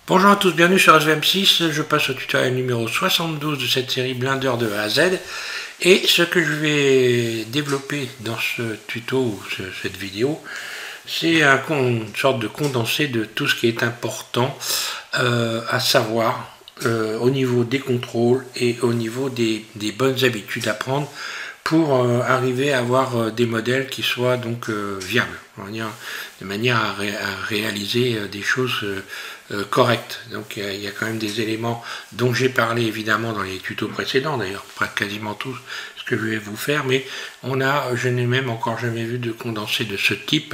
Bonjour à tous, bienvenue sur SVM6, je passe au tutoriel numéro 72 de cette série Blender de A à Z. Et ce que je vais développer dans ce tuto ou cette vidéo, c'est une sorte de condensé de tout ce qui est important à savoir au niveau des contrôles et au niveau des bonnes habitudes à prendre pour arriver à avoir des modèles qui soient donc viables, de manière à réaliser des choses correctes. Donc il y a quand même des éléments dont j'ai parlé évidemment dans les tutos précédents, d'ailleurs quasiment tous ce que je vais vous faire, mais je n'ai même encore jamais vu de condensé de ce type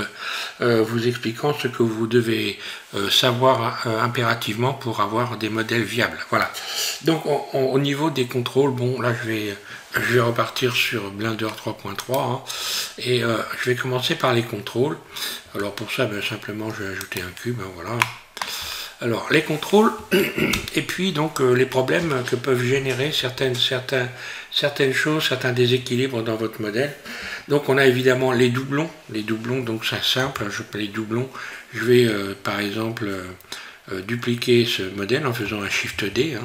vous expliquant ce que vous devez savoir impérativement pour avoir des modèles viables. Voilà. Donc au niveau des contrôles, bon là je vais repartir sur Blender 3.3 et je vais commencer par les contrôles. Alors pour ça, simplement je vais ajouter un cube, voilà. Alors les contrôles et puis donc les problèmes que peuvent générer certaines choses, certains déséquilibres dans votre modèle. Donc on a évidemment les doublons donc c'est simple, les doublons, je vais par exemple dupliquer ce modèle en faisant un Shift D,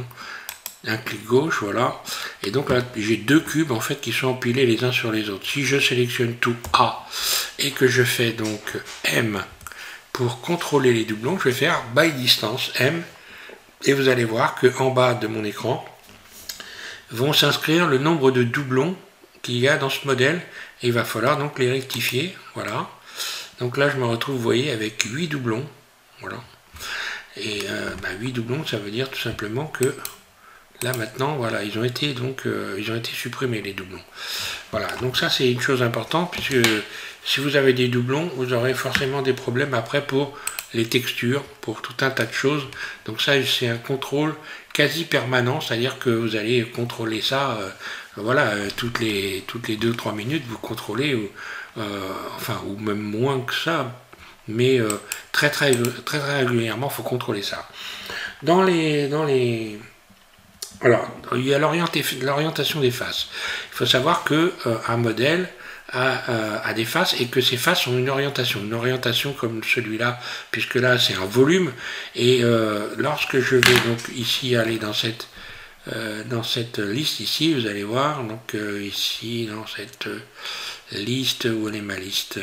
un clic gauche, voilà, et donc là j'ai deux cubes en fait qui sont empilés les uns sur les autres. Si je sélectionne tout A et que je fais donc M pour contrôler les doublons, je vais faire by distance M, et vous allez voir que en bas de mon écran vont s'inscrire le nombre de doublons qu'il y a dans ce modèle, et il va falloir donc les rectifier, voilà. Donc là je me retrouve, vous voyez, avec 8 doublons, voilà, et 8 doublons, ça veut dire tout simplement que là maintenant, voilà, ils ont été supprimés, les doublons. Voilà, donc ça c'est une chose importante, puisque si vous avez des doublons, vous aurez forcément des problèmes après pour les textures, pour tout un tas de choses. Donc ça c'est un contrôle quasi permanent, c'est-à-dire que vous allez contrôler ça, voilà, toutes les 2-3 minutes, vous contrôlez, ou même moins que ça, mais très régulièrement, il faut contrôler ça. Alors, il y a l'orientation des faces. Il faut savoir qu'un modèle a des faces et que ces faces ont une orientation comme celui-là, puisque là c'est un volume. Et lorsque je vais donc ici aller dans cette liste ici, vous allez voir, donc ici dans cette liste, où est ma liste?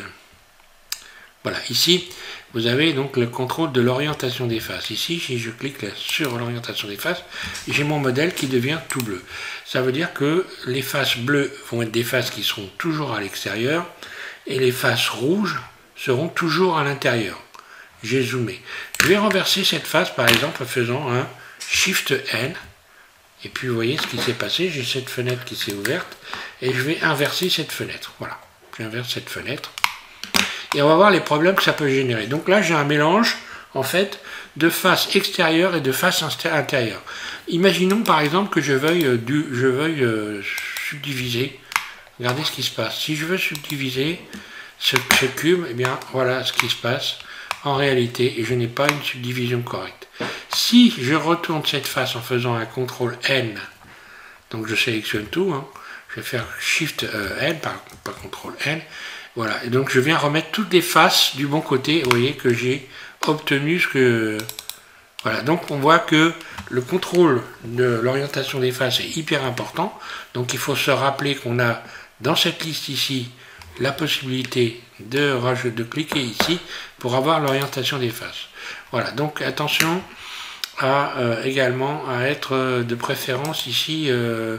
Voilà, ici, vous avez donc le contrôle de l'orientation des faces. Ici, si je clique là sur l'orientation des faces, j'ai mon modèle qui devient tout bleu. Ça veut dire que les faces bleues vont être des faces qui seront toujours à l'extérieur, et les faces rouges seront toujours à l'intérieur. J'ai zoomé. Je vais renverser cette face, par exemple, en faisant un Shift N. Et puis, vous voyez ce qui s'est passé. J'ai cette fenêtre qui s'est ouverte, et je vais inverser cette fenêtre. Voilà, j'inverse cette fenêtre. Et on va voir les problèmes que ça peut générer. Donc là, j'ai un mélange, en fait, de face extérieure et de face intérieure. Imaginons, par exemple, que je veuille subdiviser. Regardez ce qui se passe. Si je veux subdiviser ce cube, eh bien, voilà ce qui se passe en réalité, et je n'ai pas une subdivision correcte. Si je retourne cette face en faisant un CTRL N, donc je sélectionne tout, je vais faire Shift N, pas CTRL N, voilà, et donc je viens remettre toutes les faces du bon côté. Vous voyez que j'ai obtenu ce que... Voilà, donc on voit que le contrôle de l'orientation des faces est hyper important. Donc il faut se rappeler qu'on a dans cette liste ici la possibilité de cliquer ici pour avoir l'orientation des faces. Voilà, donc attention également à être de préférence ici... je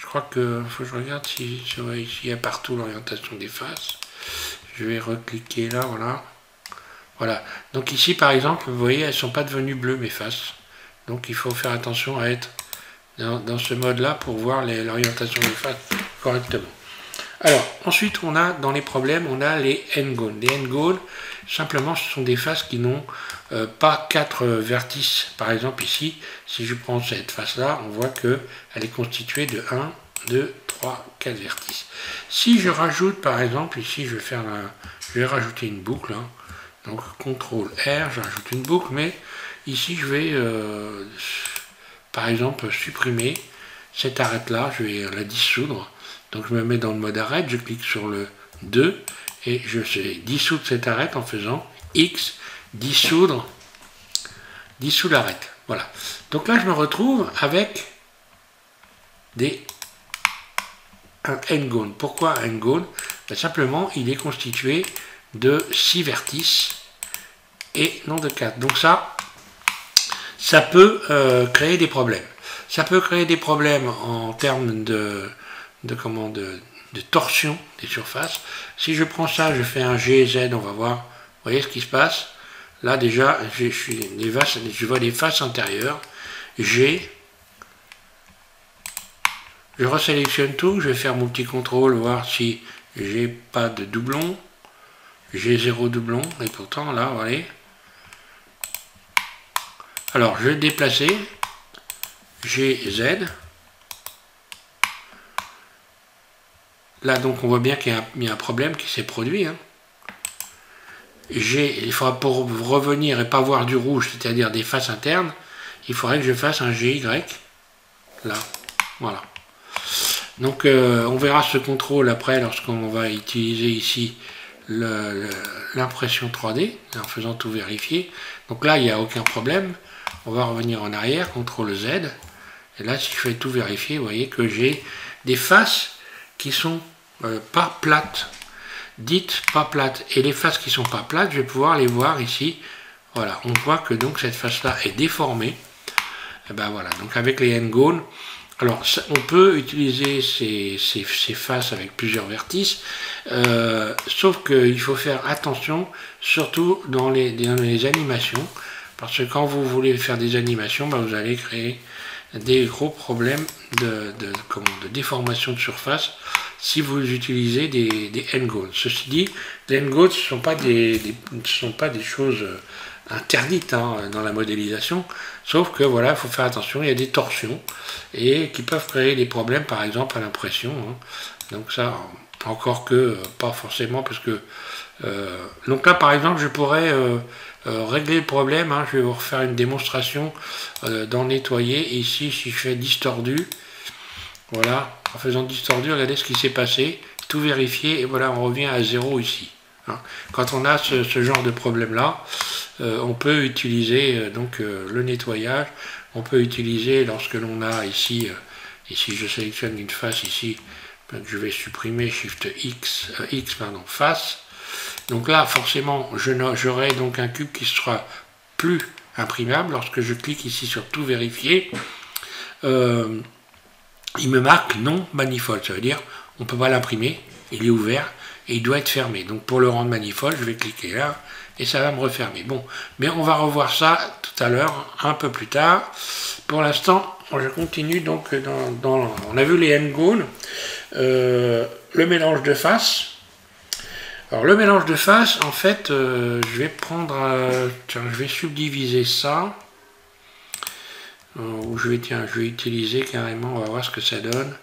crois que faut que je regarde si ici il y a partout l'orientation des faces. Je vais recliquer là, voilà. Voilà. Donc ici, par exemple, vous voyez, elles ne sont pas devenues bleues, mes faces. Donc il faut faire attention à être dans ce mode-là pour voir l'orientation des faces correctement. Alors, ensuite, on a, dans les problèmes, on a les n-goals. Les n-goals, simplement, ce sont des faces qui n'ont pas 4 vertices. Par exemple, ici, si je prends cette face-là, on voit qu'elle est constituée de 1, 2, 3, 4 vertices. Si je rajoute, par exemple, ici, je vais rajouter une boucle. Donc, CTRL R, je rajoute une boucle, mais ici, je vais, par exemple, supprimer cette arête-là. Je vais la dissoudre. Donc, je me mets dans le mode arête, je clique sur le 2, et je sais dissoudre cette arête en faisant X, dissoudre, dissout l'arête. Voilà. Donc là, je me retrouve avec un n-gone. Pourquoi un n-gone? Simplement, il est constitué de 6 vertices et non de 4. Donc ça peut créer des problèmes. Ça peut créer des problèmes en termes de torsion des surfaces. Si je prends ça, je fais un GZ, on va voir, vous voyez ce qui se passe. Là déjà, je vois les faces intérieures. Je resélectionne tout, je vais faire mon petit contrôle, voir si j'ai pas de doublon. J'ai 0 doublon, et pourtant là, vous voyez. Alors, je vais déplacer, GZ. Là, donc, on voit bien qu'il y a un problème qui s'est produit. Hein. Il faudra, pour revenir et pas voir du rouge, c'est-à-dire des faces internes, il faudrait que je fasse un GY. Là, voilà. Donc, on verra ce contrôle après lorsqu'on va utiliser ici l'impression 3D, en faisant tout vérifier. Donc là, il n'y a aucun problème. On va revenir en arrière, CTRL Z. Et là, si je fais tout vérifier, vous voyez que j'ai des faces qui sont pas plates, dites pas plates. Et les faces qui sont pas plates, je vais pouvoir les voir ici. Voilà, on voit que donc cette face-là est déformée. Et ben voilà, donc avec les n-gone, alors on peut utiliser ces faces avec plusieurs vertices, sauf qu'il faut faire attention, surtout dans les animations, parce que quand vous voulez faire des animations, ben vous allez créer des gros problèmes de déformation de surface si vous utilisez des n-gone. Ceci dit, les n-gone ne sont pas des choses interdites hein, dans la modélisation, sauf que voilà, il faut faire attention, il y a des torsions et qui peuvent créer des problèmes, par exemple à l'impression. Hein. Donc ça, encore que pas forcément, parce que donc là, par exemple, je pourrais régler le problème. Hein, je vais vous refaire une démonstration dans nettoyer. Ici, si je fais distordu, voilà, en faisant distordu, regardez ce qui s'est passé, tout vérifier, et voilà, on revient à 0 ici. Hein. Quand on a ce genre de problème-là, on peut utiliser donc le nettoyage. On peut utiliser lorsque l'on a ici, ici je sélectionne une face ici, je vais supprimer Shift X, face. Donc là, forcément, j'aurai donc un cube qui sera plus imprimable. Lorsque je clique ici sur tout vérifier, il me marque non manifold. Ça veut dire on ne peut pas l'imprimer, il est ouvert et il doit être fermé. Donc pour le rendre manifold, je vais cliquer là et ça va me refermer. Bon, mais on va revoir ça tout à l'heure, un peu plus tard. Pour l'instant, je continue donc on a vu les n-gone, le mélange de faces. Alors le mélange de faces, en fait, je vais prendre, tiens, je vais subdiviser ça. Ou je vais utiliser carrément, on va voir ce que ça donne.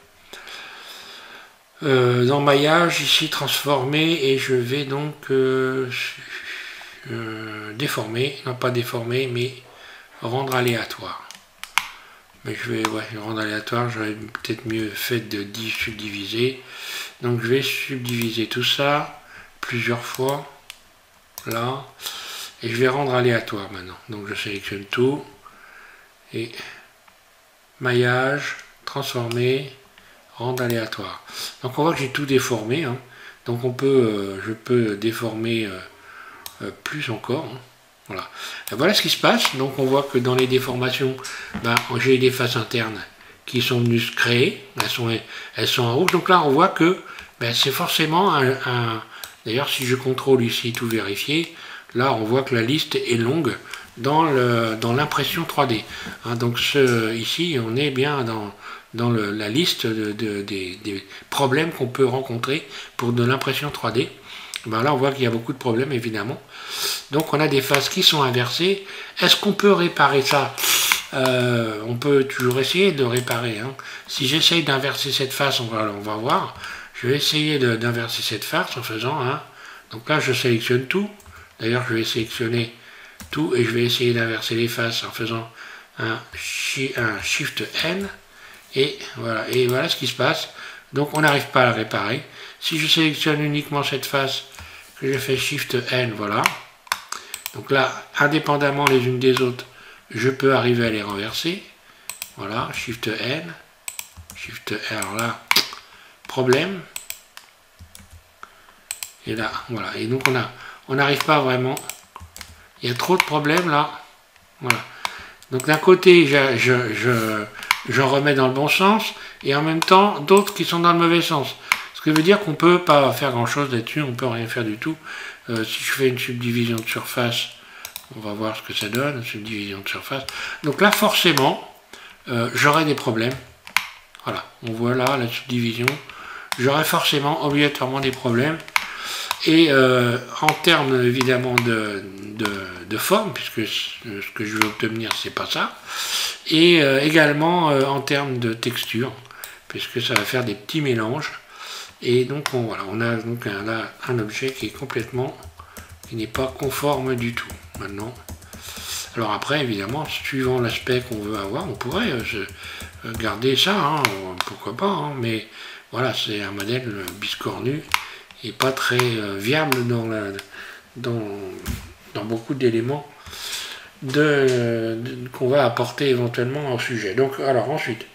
Dans maillage, ici transformer, et je vais donc déformer, non pas déformer, mais rendre aléatoire. Mais je vais rendre aléatoire, j'aurais peut-être mieux fait de subdiviser. Donc je vais subdiviser tout ça plusieurs fois, là, et je vais rendre aléatoire maintenant. Donc je sélectionne tout, et maillage, transformer, rendre aléatoire. Donc on voit que j'ai tout déformé, hein. Donc je peux déformer plus encore, hein. Voilà. Et voilà ce qui se passe. Donc on voit que dans les déformations, ben, j'ai des faces internes qui sont venues se créer, elles sont en rouge. Donc là on voit que ben, c'est forcément d'ailleurs si je contrôle ici tout vérifier, là on voit que la liste est longue dans l'impression 3D. Hein, donc ici on est bien dans la liste des problèmes qu'on peut rencontrer pour de l'impression 3D. Ben là on voit qu'il y a beaucoup de problèmes évidemment. Donc on a des faces qui sont inversées. Est-ce qu'on peut réparer ça? On peut toujours essayer de réparer. Hein. Si j'essaye d'inverser cette face, on va voir. Je vais essayer d'inverser cette face en faisant un. Donc là je sélectionne tout. D'ailleurs je vais sélectionner tout et je vais essayer d'inverser les faces en faisant un Shift N. Et voilà ce qui se passe. Donc on n'arrive pas à la réparer. Si je sélectionne uniquement cette face, que je fais Shift N, voilà. Donc là, indépendamment les unes des autres, je peux arriver à les renverser. Voilà, Shift N, Shift R, alors là, problème. Et là, voilà. Et donc on n'arrive pas vraiment. Il y a trop de problèmes là. Voilà. Donc d'un côté, je remets dans le bon sens, et en même temps, d'autres qui sont dans le mauvais sens. Ce qui veut dire qu'on ne peut pas faire grand chose là-dessus, on ne peut rien faire du tout. Si je fais une subdivision de surface, on va voir ce que ça donne, une subdivision de surface. Donc là, forcément, j'aurai des problèmes. Voilà, on voit là la subdivision. J'aurai forcément, obligatoirement, des problèmes. Et en termes évidemment de forme, puisque ce que je veux obtenir, c'est pas ça, et également en termes de texture, puisque ça va faire des petits mélanges. Et donc voilà, on a donc là un objet qui est complètement, qui n'est pas conforme du tout. Maintenant, alors après évidemment, suivant l'aspect qu'on veut avoir, on pourrait garder ça, hein, pourquoi pas, hein, mais voilà, c'est un modèle biscornu et pas très viable dans beaucoup d'éléments qu'on va apporter éventuellement au sujet. Donc, alors ensuite,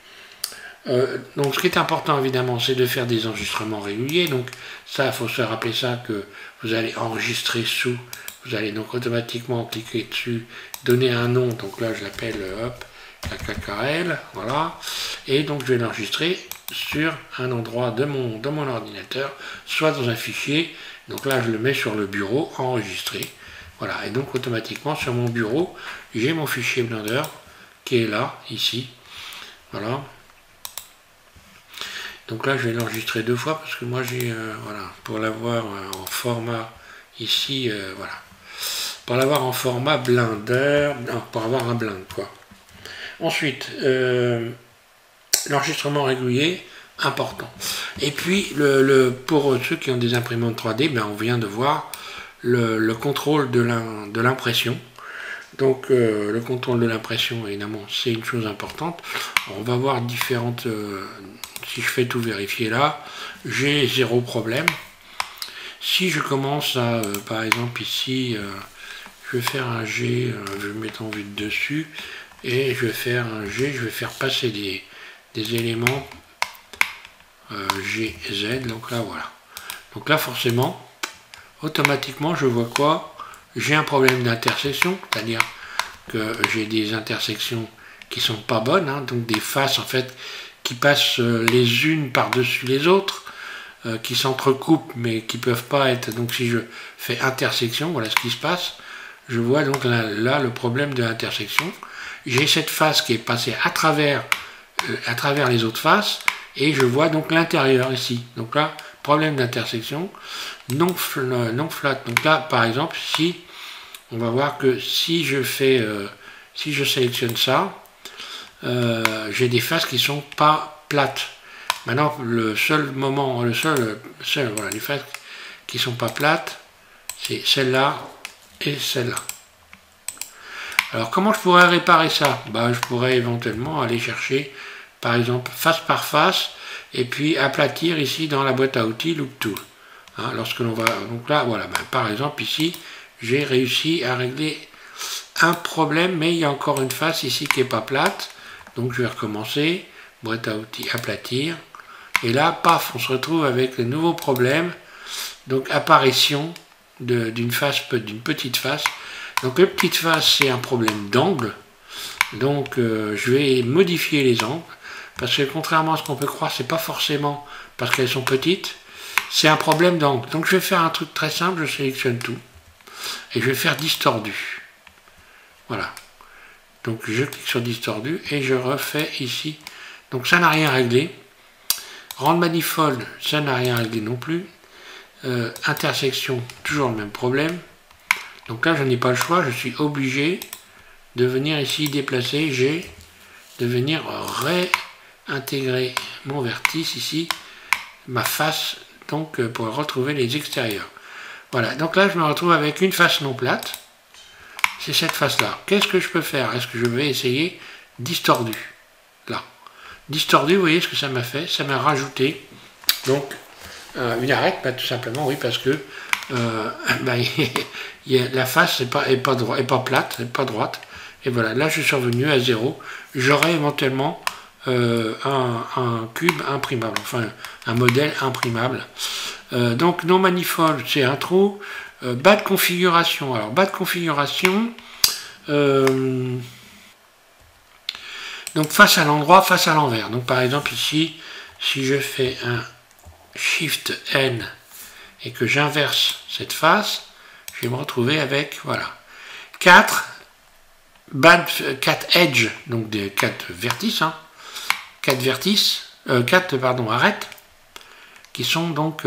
donc ce qui est important évidemment, c'est de faire des enregistrements réguliers. Donc ça, il faut se rappeler ça, que vous allez enregistrer sous, vous allez donc automatiquement cliquer dessus, donner un nom, donc là je l'appelle hop, KKL, voilà, et donc je vais l'enregistrer sur un endroit dans mon ordinateur, soit dans un fichier, donc là je le mets sur le bureau, enregistré, voilà, et donc automatiquement sur mon bureau, j'ai mon fichier Blender qui est là, ici, voilà. Donc là, je vais l'enregistrer 2 fois parce que moi, j'ai, voilà, pour l'avoir en format ici, voilà. Pour l'avoir en format Blender, non, pour avoir un blind, quoi. Ensuite, l'enregistrement régulier, important. Et puis, pour ceux qui ont des imprimantes 3D, ben, on vient de voir le contrôle de l'impression. Donc, le contrôle de l'impression, évidemment, c'est une chose importante. On va voir différentes... si je fais tout vérifier là, j'ai 0 problème. Si je commence à, par exemple ici, je vais faire un G, je vais me mettre en vue de dessus, et je vais faire un G, je vais faire passer des éléments G, Z, donc là voilà. Donc là forcément, automatiquement je vois quoi? J'ai un problème d'intersection, c'est-à-dire que j'ai des intersections qui sont pas bonnes, hein, donc des faces en fait qui passent les unes par-dessus les autres, qui s'entrecoupent mais qui peuvent pas être, donc si je fais intersection, voilà ce qui se passe, je vois donc là le problème de l'intersection. J'ai cette face qui est passée à travers les autres faces, et je vois donc l'intérieur ici, donc là, problème d'intersection, non flat, donc là par exemple, si on va voir que si je fais, si je sélectionne ça, j'ai des faces qui sont pas plates. Maintenant, le seul moment, voilà, les faces qui sont pas plates, c'est celle-là et celle-là. Alors, comment je pourrais réparer ça? Bah, je pourrais éventuellement aller chercher, par exemple, face par face, et puis aplatir ici dans la boîte à outils Loop Tool. Hein, lorsque l'on va, donc là, voilà, bah, par exemple, ici, j'ai réussi à régler un problème, mais il y a encore une face ici qui n'est pas plate. Donc je vais recommencer, boîte à outils, aplatir, et là, paf, on se retrouve avec le nouveau problème, donc apparition d'une petite face. Donc la petite face, c'est un problème d'angle, donc je vais modifier les angles, parce que contrairement à ce qu'on peut croire, c'est pas forcément parce qu'elles sont petites, c'est un problème d'angle. Donc je vais faire un truc très simple, je sélectionne tout, et je vais faire distordu, voilà. Donc je clique sur distordu et je refais ici. Donc ça n'a rien réglé. Rendre manifold, ça n'a rien réglé non plus. Intersection, toujours le même problème. Donc là je n'ai pas le choix, je suis obligé de venir ici déplacer G, de venir réintégrer mon vertice ici, ma face, donc pour retrouver les extérieurs. Voilà, donc là je me retrouve avec une face non plate. C'est cette face-là. Qu'est-ce que je peux faire? Est-ce que je vais essayer distordu? Là. Distordu, vous voyez ce que ça m'a fait? Ça m'a rajouté donc une arête, bah, tout simplement, oui, parce que bah, la face n'est pas plate, n'est pas droite. Et voilà, là je suis revenu à 0. J'aurai éventuellement un cube imprimable, enfin un modèle imprimable. Donc non manifold, c'est un trou. Bas de configuration. Alors bas de configuration, donc face à l'endroit, face à l'envers. Donc par exemple ici, si je fais un Shift N et que j'inverse cette face, je vais me retrouver avec, voilà, 4 edges, donc des 4 vertices, hein, 4 vertices, 4 pardon, arêtes, qui sont donc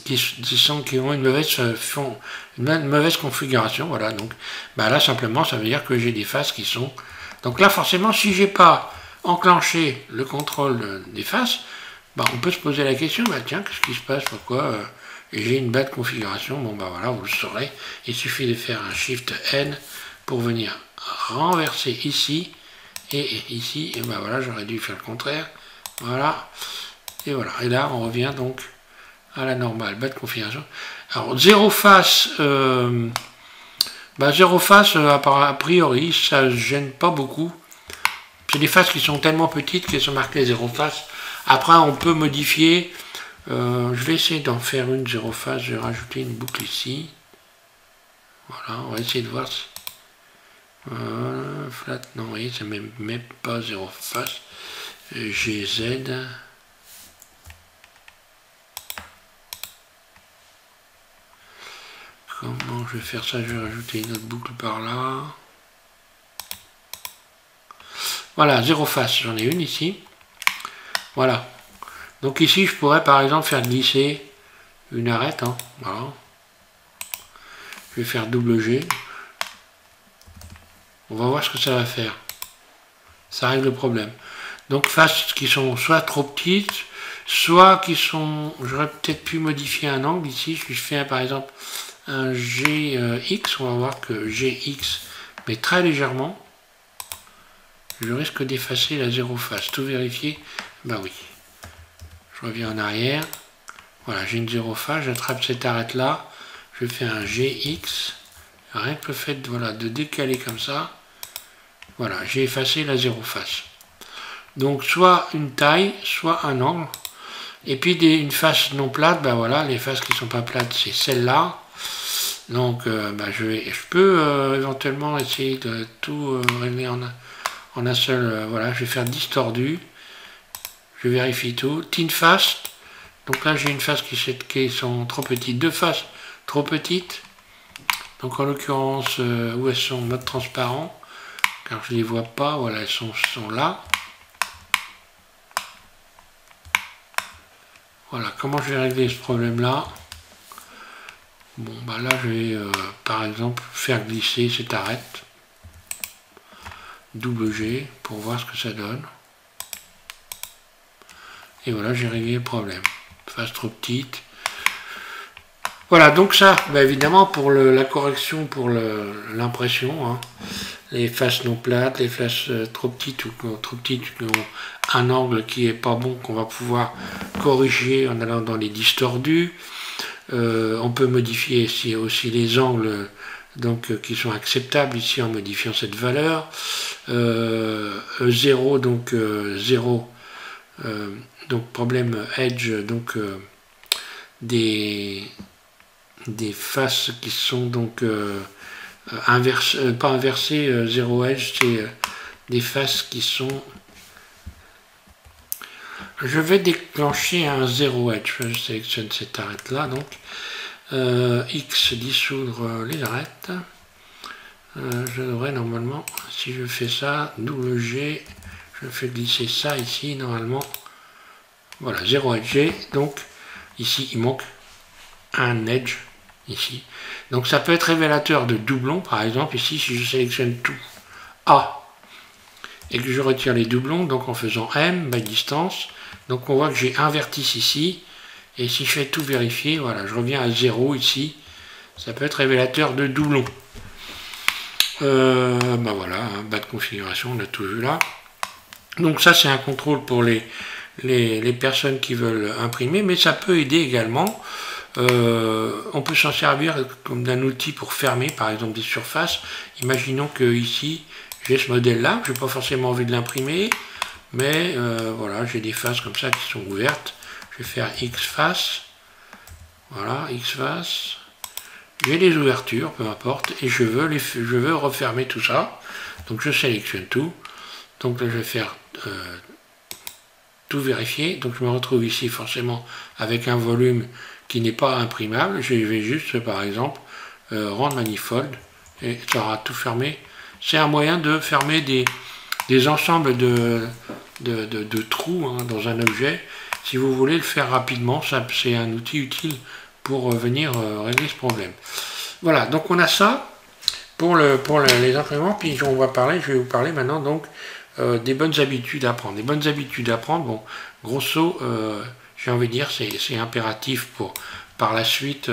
qui ont une mauvaise configuration, voilà. Donc bah là simplement ça veut dire que j'ai des faces qui sont, donc là forcément si j'ai pas enclenché le contrôle des faces, bah, on peut se poser la question, bah tiens, qu'est-ce qui se passe, pourquoi j'ai une bad configuration. Bon bah voilà, vous le saurez, il suffit de faire un Shift N pour venir renverser ici et ici, et bah voilà, j'aurais dû faire le contraire, voilà, et voilà, et là on revient donc à la normale, bad configuration. Alors zéro face, zéro face a priori ça ne gêne pas beaucoup, c'est des faces qui sont tellement petites qu'elles sont marquées zéro face. Après on peut modifier, je vais essayer d'en faire une zéro face, je vais rajouter une boucle ici, voilà, on va essayer de voir si... flat, non, vous voyez, ça ne met pas zéro face, GZ, comment je vais faire ça, je vais rajouter une autre boucle par là, voilà, zéro face, j'en ai une ici, voilà. Donc ici, je pourrais par exemple faire glisser une arête, hein, voilà. Je vais faire double G. On va voir ce que ça va faire. Ça règle le problème. Donc faces qui sont soit trop petites, soit qui sont... J'aurais peut-être pu modifier un angle ici. Si je fais par exemple un GX, on va voir que GX, mais très légèrement, je risque d'effacer la zéro face. Tout vérifier, bah oui. Je reviens en arrière, voilà, j'ai une zéro face, j'attrape cette arête là, je fais un GX, rien que le fait voilà, de décaler comme ça, voilà, j'ai effacé la zéro face. Donc soit une taille, soit un angle, et puis une face non plate, ben voilà, les faces qui sont pas plates, c'est celle-là. Donc je peux éventuellement essayer de tout régler en un seul, voilà, je vais faire distordu. Je vérifie tout. Thin face. Donc là, j'ai une face qui sont trop petites. Deux faces trop petites. Donc en l'occurrence, où elles sont en mode transparent. Car je ne les vois pas. Voilà, elles sont là. Voilà, comment je vais régler ce problème-là? Bon, bah là, je vais, par exemple, faire glisser cette arête. Double G pour voir ce que ça donne. Et voilà, j'ai réglé le problème. Face trop petite. Voilà, donc ça, bah évidemment, pour la correction, pour l'impression, hein, les faces non plates, les faces trop petites ou qui ont un angle qui est pas bon, qu'on va pouvoir corriger en allant dans les distordus. On peut modifier ici aussi les angles donc, qui sont acceptables ici en modifiant cette valeur. 0, donc 0. Donc problème edge, donc des faces qui sont donc pas inversées, 0 edge, c'est des faces qui sont... Je vais déclencher un 0 edge, je sélectionne cette arête là, donc X, dissoudre les arêtes. Je devrais normalement, si je fais ça, double G, je fais glisser ça ici, normalement. Voilà, 0 edge, donc ici il manque un edge, ici. Donc ça peut être révélateur de doublons, par exemple, ici si je sélectionne tout A, et que je retire les doublons, donc en faisant M, by distance, donc on voit que j'ai un vertice ici, et si je fais tout vérifier, voilà, je reviens à 0 ici, ça peut être révélateur de doublons. Ben voilà, hein, bas de configuration, on a tout vu là. Donc ça c'est un contrôle pour les personnes qui veulent imprimer, mais ça peut aider également On peut s'en servir comme d'un outil pour fermer par exemple des surfaces. Imaginons que ici j'ai ce modèle là, je n'ai pas forcément envie de l'imprimer, mais voilà, j'ai des faces comme ça qui sont ouvertes. Je vais faire X face, voilà, X face. J'ai des ouvertures, peu importe, et je veux refermer tout ça. Donc je sélectionne tout. Donc là je vais faire tout vérifier. Donc je me retrouve ici forcément avec un volume qui n'est pas imprimable. Je vais juste par exemple rendre manifold et ça aura tout fermé. C'est un moyen de fermer des ensembles de trous hein, dans un objet. Si vous voulez le faire rapidement, c'est un outil utile pour venir régler ce problème. Voilà, donc on a ça pour les imprimantes. Puis je vais vous parler maintenant donc des bonnes habitudes à prendre. Les bonnes habitudes à prendre, bon, grosso, j'ai envie de dire, c'est impératif pour par la suite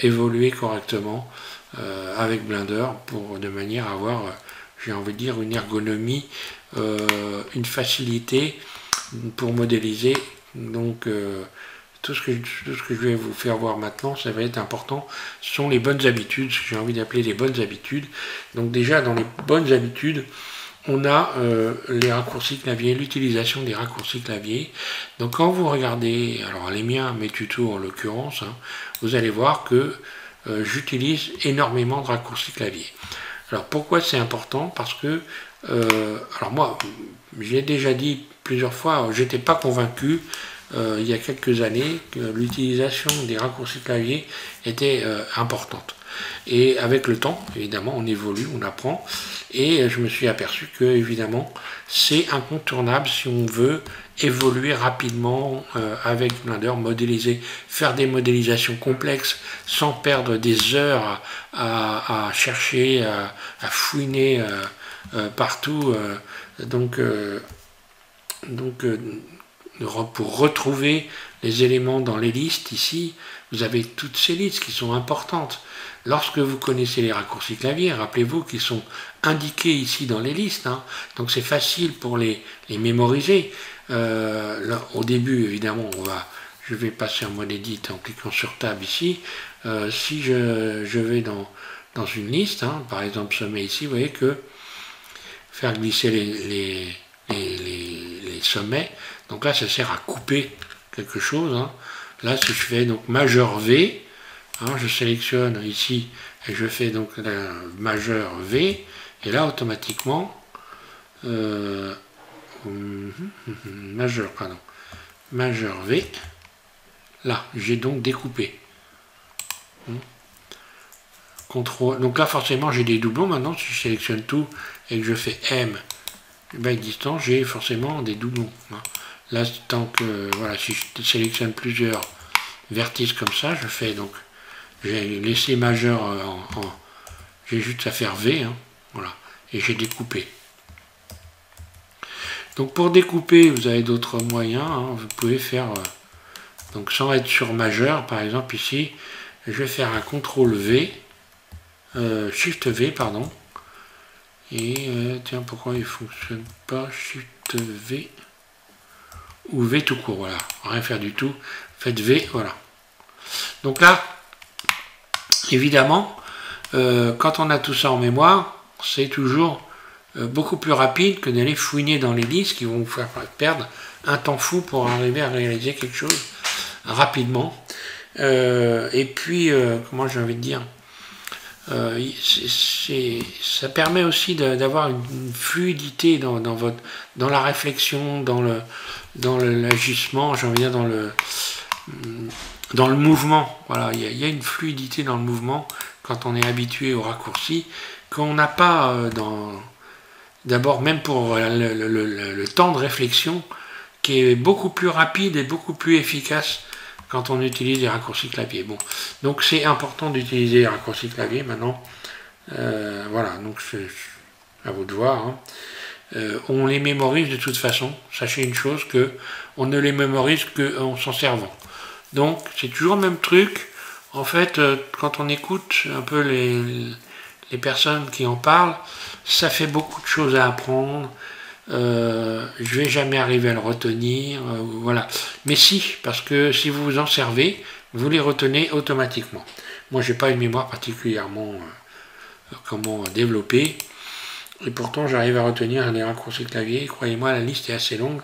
évoluer correctement avec Blender de manière à avoir, j'ai envie de dire, une ergonomie, une facilité pour modéliser. Donc tout ce que je vais vous faire voir maintenant, ça va être important, ce sont les bonnes habitudes, ce que j'ai envie d'appeler les bonnes habitudes. Donc déjà dans les bonnes habitudes, on a les raccourcis clavier, l'utilisation des raccourcis clavier. Donc quand vous regardez, alors les miens, mes tutos en l'occurrence, hein, vous allez voir que j'utilise énormément de raccourcis clavier. Alors pourquoi c'est important? Parce que, alors moi, j'ai déjà dit plusieurs fois, j'étais pas convaincu il y a quelques années que l'utilisation des raccourcis clavier était importante. Et avec le temps, évidemment, on évolue, on apprend, et je me suis aperçu que, évidemment, c'est incontournable si on veut évoluer rapidement avec Blender, modéliser, faire des modélisations complexes sans perdre des heures à chercher, à fouiner partout. Pour retrouver les éléments dans les listes, ici, vous avez toutes ces listes qui sont importantes. Lorsque vous connaissez les raccourcis clavier, rappelez-vous qu'ils sont indiqués ici dans les listes, hein, donc c'est facile pour les mémoriser. Là, au début, évidemment, je vais passer en mode edit en cliquant sur Tab ici. Si je vais dans une liste, hein, par exemple sommet ici, vous voyez que faire glisser les sommets, donc là ça sert à couper quelque chose. Hein. Là si je fais donc majeur V, hein, je sélectionne ici et je fais donc la majeur V, et là automatiquement majeur V, là j'ai donc découpé. Contrôle, donc là forcément j'ai des doublons. Maintenant si je sélectionne tout et que je fais M by distance, j'ai forcément des doublons. Hein. Là tant que voilà, si je sélectionne plusieurs vertices comme ça, je fais donc, j'ai laissé majeur j'ai juste à faire V, hein, voilà, et j'ai découpé. Donc pour découper, vous avez d'autres moyens, hein, vous pouvez faire donc sans être sur majeur, par exemple ici, je vais faire un CTRL V, Shift V, pardon, et tiens, pourquoi il ne fonctionne pas Shift V ou V tout court, voilà, rien faire du tout, faites V, voilà. Donc là, évidemment, quand on a tout ça en mémoire, c'est toujours beaucoup plus rapide que d'aller fouiner dans les listes qui vont vous faire perdre un temps fou pour arriver à réaliser quelque chose rapidement. Et puis, comment j'ai envie de dire, ça permet aussi d'avoir une fluidité dans la réflexion, dans l'ajustement, j'ai envie de dire dans le mouvement. Voilà, il y a une fluidité dans le mouvement quand on est habitué au raccourci qu'on n'a pas d'abord même pour le temps de réflexion qui est beaucoup plus rapide et beaucoup plus efficace quand on utilise les raccourcis clavier. Bon, donc c'est important d'utiliser les raccourcis clavier maintenant. Voilà, donc c'est à vous de voir. Hein. On les mémorise de toute façon. Sachez une chose, que on ne les mémorise qu'en s'en servant. Donc c'est toujours le même truc. En fait, quand on écoute un peu les personnes qui en parlent, ça fait beaucoup de choses à apprendre. Je vais jamais arriver à le retenir, voilà. Mais si, parce que si vous vous en servez, vous les retenez automatiquement. Moi, j'ai pas une mémoire particulièrement développée, et pourtant j'arrive à retenir les raccourcis clavier. Croyez-moi, la liste est assez longue.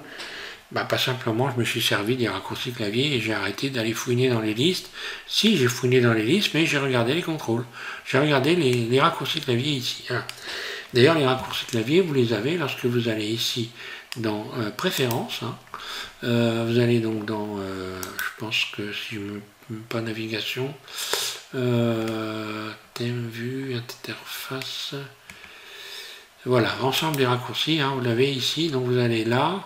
Bah, pas simplement, je me suis servi des raccourcis clavier et j'ai arrêté d'aller fouiner dans les listes. Si, j'ai fouiné dans les listes, mais j'ai regardé les contrôles. J'ai regardé les raccourcis clavier ici. Hein. D'ailleurs, les raccourcis clavier, vous les avez lorsque vous allez ici dans Préférences. Hein. Vous allez donc dans, je pense que si je me pas navigation, thème, vue, interface. Voilà, ensemble des raccourcis, hein, vous l'avez ici, donc vous allez là.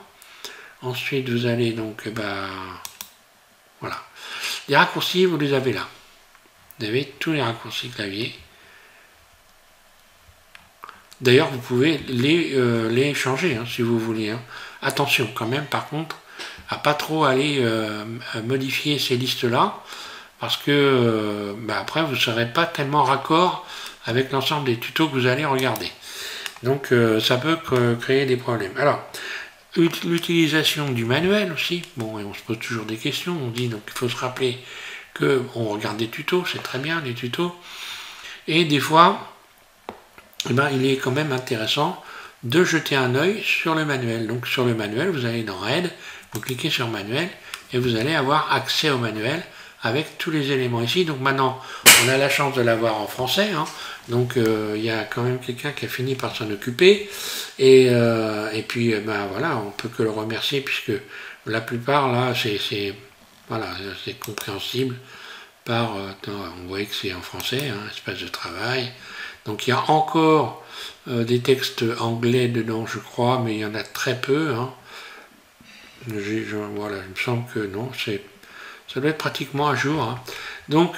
Ensuite, vous allez donc, voilà. Les raccourcis, vous les avez là. Vous avez tous les raccourcis clavier. D'ailleurs, vous pouvez les changer, hein, si vous voulez. Hein. Attention, quand même, par contre, à pas trop aller modifier ces listes-là, parce que après, vous ne serez pas tellement raccord avec l'ensemble des tutos que vous allez regarder. Donc, ça peut créer des problèmes. Alors, l'utilisation du manuel aussi, bon, et on se pose toujours des questions, on dit donc il faut se rappeler qu'on regarde des tutos, c'est très bien les tutos, et des fois, il est quand même intéressant de jeter un œil sur le manuel. Donc sur le manuel, vous allez dans Aide, vous cliquez sur Manuel, et vous allez avoir accès au manuel avec tous les éléments ici. Donc maintenant, on a la chance de l'avoir en français, hein. Donc il y a quand même quelqu'un qui a fini par s'en occuper, et puis voilà, on peut que le remercier, puisque la plupart là, voilà, c'est compréhensible par, on voit que c'est en français, hein, espace de travail. Donc il y a encore des textes anglais dedans, je crois, mais il y en a très peu, hein. Voilà, il me semble que non, ça doit être pratiquement à jour, hein. Donc,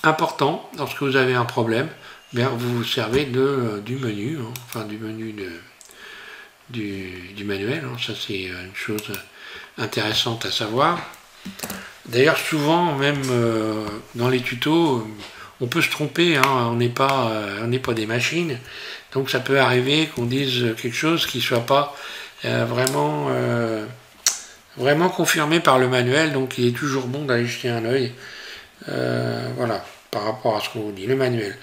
important, lorsque vous avez un problème, bien, vous vous servez du menu, hein, enfin du menu du manuel, hein. Ça c'est une chose intéressante à savoir. D'ailleurs, souvent, même dans les tutos, on peut se tromper, hein, on n'est pas des machines, donc ça peut arriver qu'on dise quelque chose qui ne soit pas vraiment confirmé par le manuel, donc il est toujours bon d'aller jeter un œil, voilà, par rapport à ce qu'on vous dit, le manuel.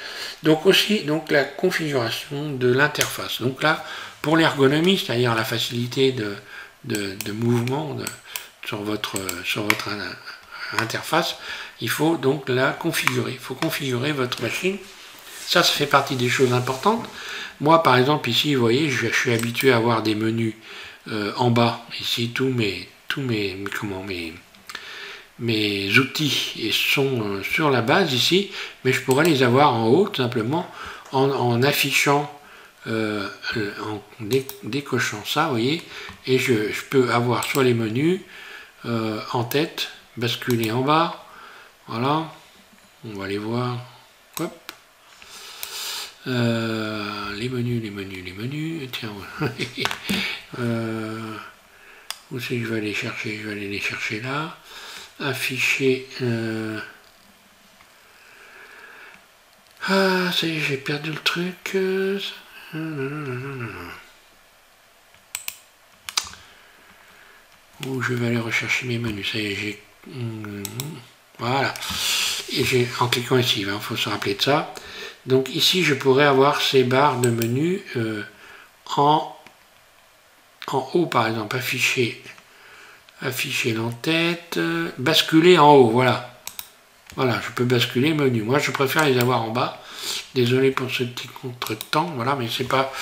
Donc aussi, donc la configuration de l'interface. Donc là, pour l'ergonomie, c'est-à-dire la facilité de mouvement sur votre interface, il faut donc la configurer. Il faut configurer votre machine. Ça fait partie des choses importantes. Moi, par exemple, ici, vous voyez, je suis habitué à avoir des menus en bas. Ici, tous mes outils sont sur la base ici, mais je pourrais les avoir en haut, tout simplement, en affichant, en décochant ça, vous voyez, et je peux avoir soit les menus en tête, basculer en bas, voilà, on va les voir, hop, les menus, tiens, où c'est que je vais aller chercher? Je vais aller les chercher là, afficher, ah, ça y est, j'ai perdu le truc, où je vais aller rechercher mes menus, ça y est, j'ai, voilà, et j'ai, en cliquant ici, il faut se rappeler de ça. Donc ici, je pourrais avoir ces barres de menus en haut, par exemple, afficher l'entête, basculer en haut, voilà. Voilà, je peux basculer menu. Moi, je préfère les avoir en bas. Désolé pour ce petit contretemps, voilà, mais c'est pas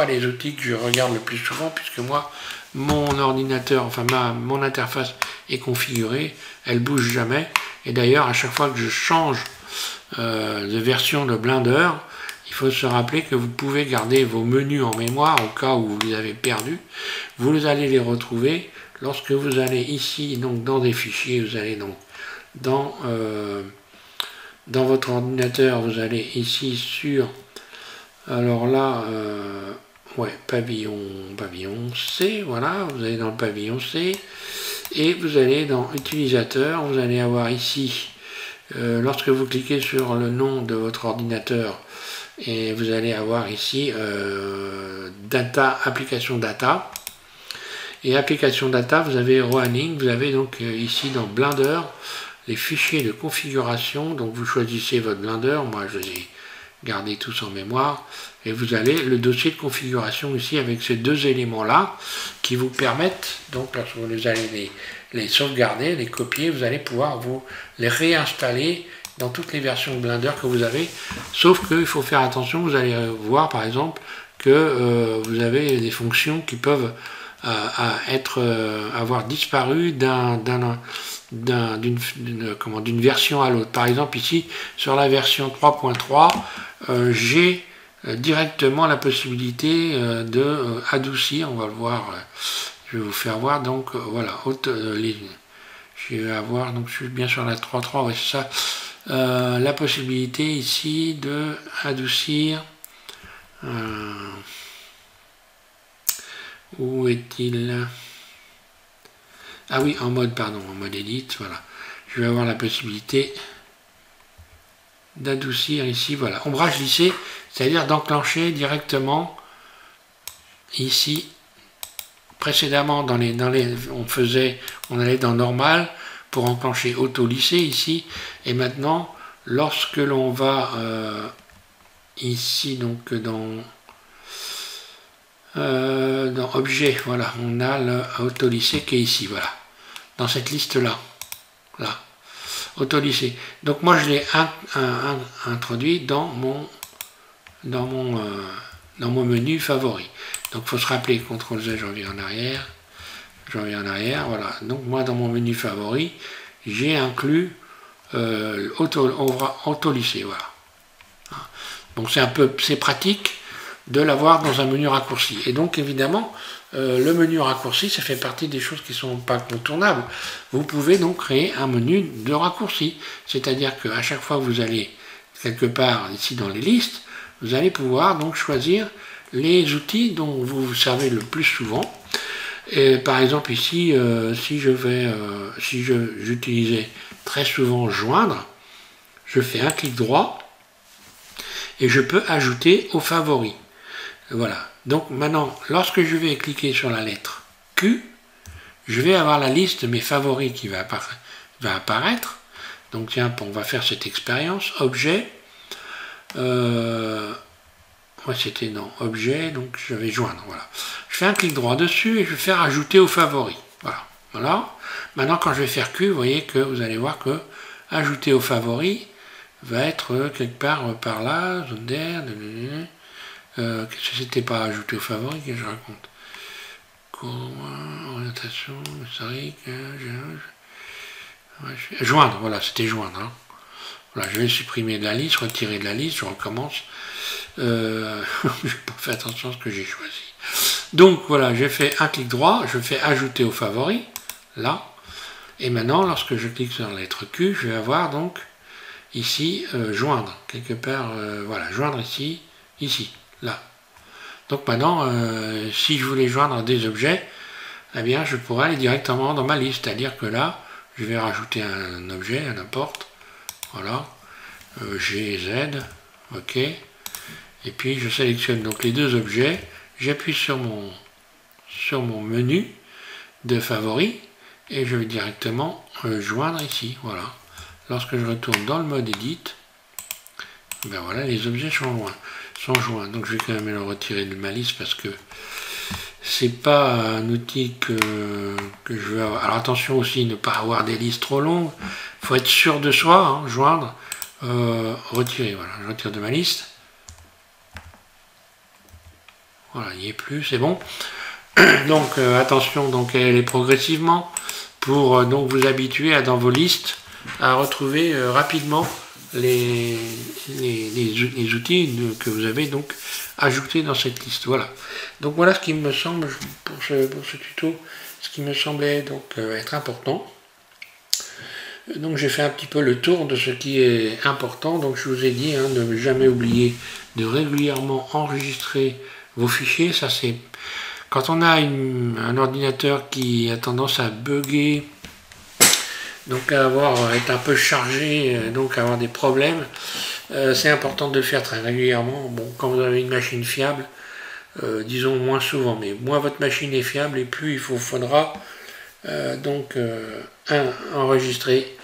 les outils que je regarde le plus souvent, puisque moi, mon ordinateur, enfin mon interface est configurée, elle bouge jamais. Et d'ailleurs, à chaque fois que je change de version de Blender, il faut se rappeler que vous pouvez garder vos menus en mémoire au cas où vous les avez perdus. Vous allez les retrouver lorsque vous allez ici, donc dans des fichiers, vous allez donc dans votre ordinateur, vous allez ici sur, alors là, ouais, pavillon C, voilà, vous allez dans le pavillon C, et vous allez dans utilisateur, vous allez avoir ici, lorsque vous cliquez sur le nom de votre ordinateur, et vous allez avoir ici data, application data, Et application data, vous avez Running, vous avez donc ici dans Blender, les fichiers de configuration, donc vous choisissez votre Blender, moi je les ai gardés tous en mémoire, et vous allez le dossier de configuration ici avec ces deux éléments-là qui vous permettent, donc lorsque vous allez les sauvegarder, les copier, vous allez pouvoir vous les réinstaller dans toutes les versions de Blender que vous avez, sauf qu'il faut faire attention, vous allez voir par exemple que vous avez des fonctions qui peuvent avoir disparu d'une version à l'autre. Par exemple ici, sur la version 3.3, j'ai directement la possibilité de adoucir, on va le voir, je vais vous faire voir, donc voilà, je vais avoir, donc je suis bien sur la 3.3, ouais, c'est ça, la possibilité ici de adoucir, où est-il? Ah oui, en mode edit, voilà. Je vais avoir la possibilité d'adoucir ici, voilà. Ombrage lissé, c'est-à-dire d'enclencher directement ici. Précédemment, on allait dans normal pour enclencher auto lissé ici. Et maintenant, lorsque l'on va ici, donc dans objet, voilà, on a le auto lissé qui est ici, voilà. Dans cette liste-là. Là. Auto-lissé. Donc moi je l'ai introduit dans mon menu favori. Donc il faut se rappeler, CTRL-Z, je reviens en arrière, voilà. Donc moi dans mon menu favori, j'ai inclus auto-lissé, voilà. Donc c'est pratique de l'avoir dans un menu raccourci. Et donc évidemment, le menu raccourci, ça fait partie des choses qui ne sont pas contournables. Vous pouvez donc créer un menu de raccourci. C'est-à-dire qu'à chaque fois que vous allez quelque part ici dans les listes, vous allez pouvoir donc choisir les outils dont vous vous servez le plus souvent. Et par exemple ici, si j'utilisais très souvent joindre, je fais un clic droit et je peux ajouter aux favoris. Voilà. Donc maintenant, lorsque je vais cliquer sur la lettre Q, je vais avoir la liste de mes favoris qui va apparaître. Donc tiens, on va faire cette expérience. Objet. C'était non, objet, donc je vais joindre. Voilà. Je fais un clic droit dessus et je vais faire ajouter aux favoris. Voilà. Voilà. Maintenant, quand je vais faire Q, vous voyez que vous allez voir que ajouter aux favoris va être quelque part par là, zone d'air. Qu'est-ce que c'était pas ajouté aux favoris que je raconte? Orientation, historique, joindre, voilà, c'était joindre. Hein. Voilà, je vais supprimer de la liste, retirer de la liste, je recommence. Je n'ai pas fait attention à ce que j'ai choisi. Donc voilà, j'ai fait un clic droit, je fais ajouter aux favoris, là. Et maintenant, lorsque je clique sur la lettre Q, je vais avoir donc ici joindre, quelque part, voilà, joindre ici, là. Donc maintenant, si je voulais joindre des objets, eh bien je pourrais aller directement dans ma liste, c'est-à-dire que là, je vais rajouter un objet, n'importe, voilà, GZ, ok, et puis je sélectionne donc les deux objets, j'appuie sur mon menu de favoris, et je vais directement joindre ici, voilà. Lorsque je retourne dans le mode edit, ben voilà, les objets sont joints. Donc je vais quand même le retirer de ma liste parce que c'est pas un outil que je veux avoir. Alors attention aussi, ne pas avoir des listes trop longues. Il faut être sûr de soi, hein, joindre, retirer, voilà, je retire de ma liste. Voilà, il n'y est plus, c'est bon. Donc attention, donc elle est progressivement pour donc vous habituer à dans vos listes à retrouver rapidement les outils que vous avez donc ajoutés dans cette liste. Voilà. Donc voilà ce qui me semble pour ce tuto, ce qui me semblait donc être important. Donc j'ai fait un petit peu le tour de ce qui est important. Donc je vous ai dit hein, de ne jamais oublier de régulièrement enregistrer vos fichiers. Ça c'est quand on a un ordinateur qui a tendance à bugger, donc à être un peu chargé, donc à avoir des problèmes, c'est important de le faire très régulièrement. Bon, quand vous avez une machine fiable, disons moins souvent, mais moins votre machine est fiable et plus il vous faudra enregistrer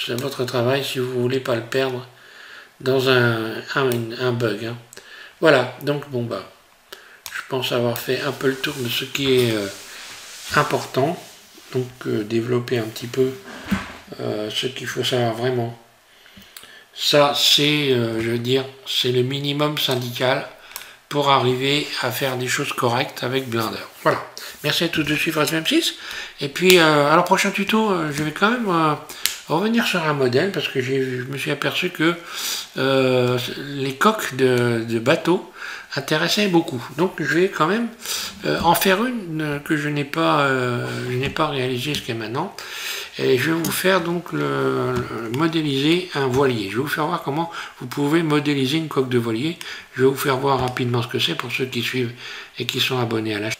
votre travail si vous ne voulez pas le perdre dans un bug. Hein. Voilà, donc bon bah, je pense avoir fait un peu le tour de ce qui est important, donc développer un petit peu ce qu'il faut savoir vraiment. Ça c'est, je veux dire, c'est le minimum syndical pour arriver à faire des choses correctes avec Blender. Voilà. Merci à tous de suivre SVM6. Et puis, alors prochain tuto, je vais quand même revenir sur un modèle parce que je me suis aperçu que les coques de bateaux intéressaient beaucoup. Donc, je vais quand même en faire une que je n'ai pas réalisée jusqu'à maintenant. Et je vais vous faire donc modéliser un voilier. Je vais vous faire voir comment vous pouvez modéliser une coque de voilier. Je vais vous faire voir rapidement ce que c'est pour ceux qui suivent et qui sont abonnés à la chaîne.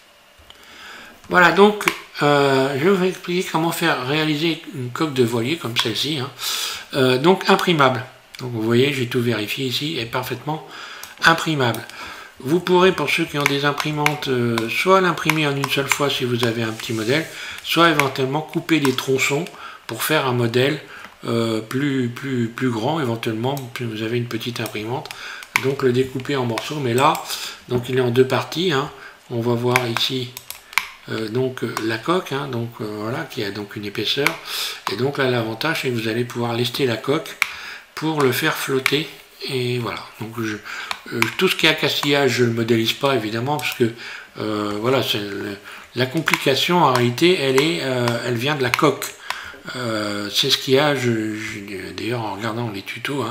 Voilà, donc je vais vous expliquer comment faire réaliser une coque de voilier comme celle-ci. Hein. Donc imprimable. Donc vous voyez, j'ai tout vérifié ici, est parfaitement imprimable. Vous pourrez, pour ceux qui ont des imprimantes, soit l'imprimer en une seule fois si vous avez un petit modèle, soit éventuellement couper des tronçons pour faire un modèle plus grand, éventuellement, si vous avez une petite imprimante. Donc le découper en morceaux, mais là, donc il est en deux parties. Hein. On va voir ici la coque, hein, voilà, qui a donc une épaisseur. Et donc là, l'avantage, c'est que vous allez pouvoir lester la coque pour le faire flotter. Et voilà, donc tout ce qui est accastillage, je ne le modélise pas évidemment, parce que voilà, la complication en réalité, elle vient de la coque. C'est ce qu'il y a, d'ailleurs en regardant les tutos, hein,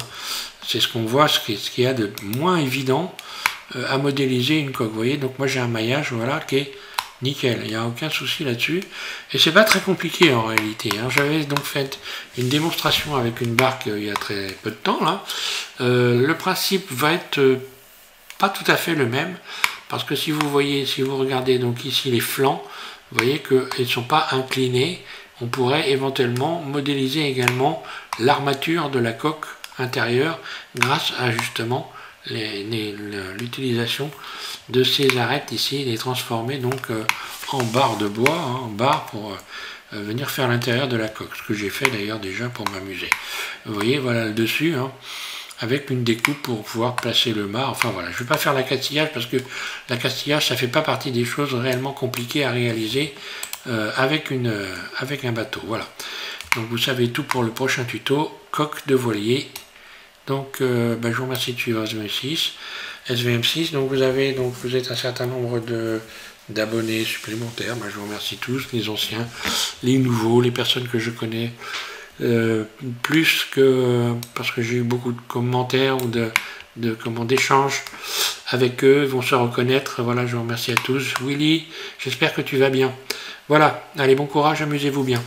c'est ce qu'on voit, ce qu'il y a de moins évident à modéliser une coque. Vous voyez, donc moi j'ai un maillage, voilà, qui est nickel, il n'y a aucun souci là-dessus. Et c'est pas très compliqué en réalité. Hein. J'avais donc fait une démonstration avec une barque il y a très peu de temps là. Le principe va être pas tout à fait le même, parce que si vous voyez, si vous regardez donc ici les flancs, vous voyez qu'ils ne sont pas inclinés. On pourrait éventuellement modéliser également l'armature de la coque intérieure grâce à justement l'utilisation de ces arêtes ici, les transformer donc en barre de bois, hein, en barre pour venir faire l'intérieur de la coque, ce que j'ai fait d'ailleurs déjà pour m'amuser. Vous voyez, voilà le dessus, hein, avec une découpe pour pouvoir placer le mât. Enfin voilà, je ne vais pas faire l'accastillage parce que l'accastillage ça fait pas partie des choses réellement compliquées à réaliser avec un bateau. Voilà, donc vous savez tout pour le prochain tuto, coque de voilier. Donc je vous remercie de suivre SVM6. Donc vous êtes un certain nombre d'abonnés supplémentaires. Je vous remercie tous, les anciens, les nouveaux, les personnes que je connais, plus que parce que j'ai eu beaucoup de commentaires ou d'échanges avec eux, ils vont se reconnaître. Voilà, je vous remercie à tous. Willy, j'espère que tu vas bien. Voilà, allez, bon courage, amusez-vous bien.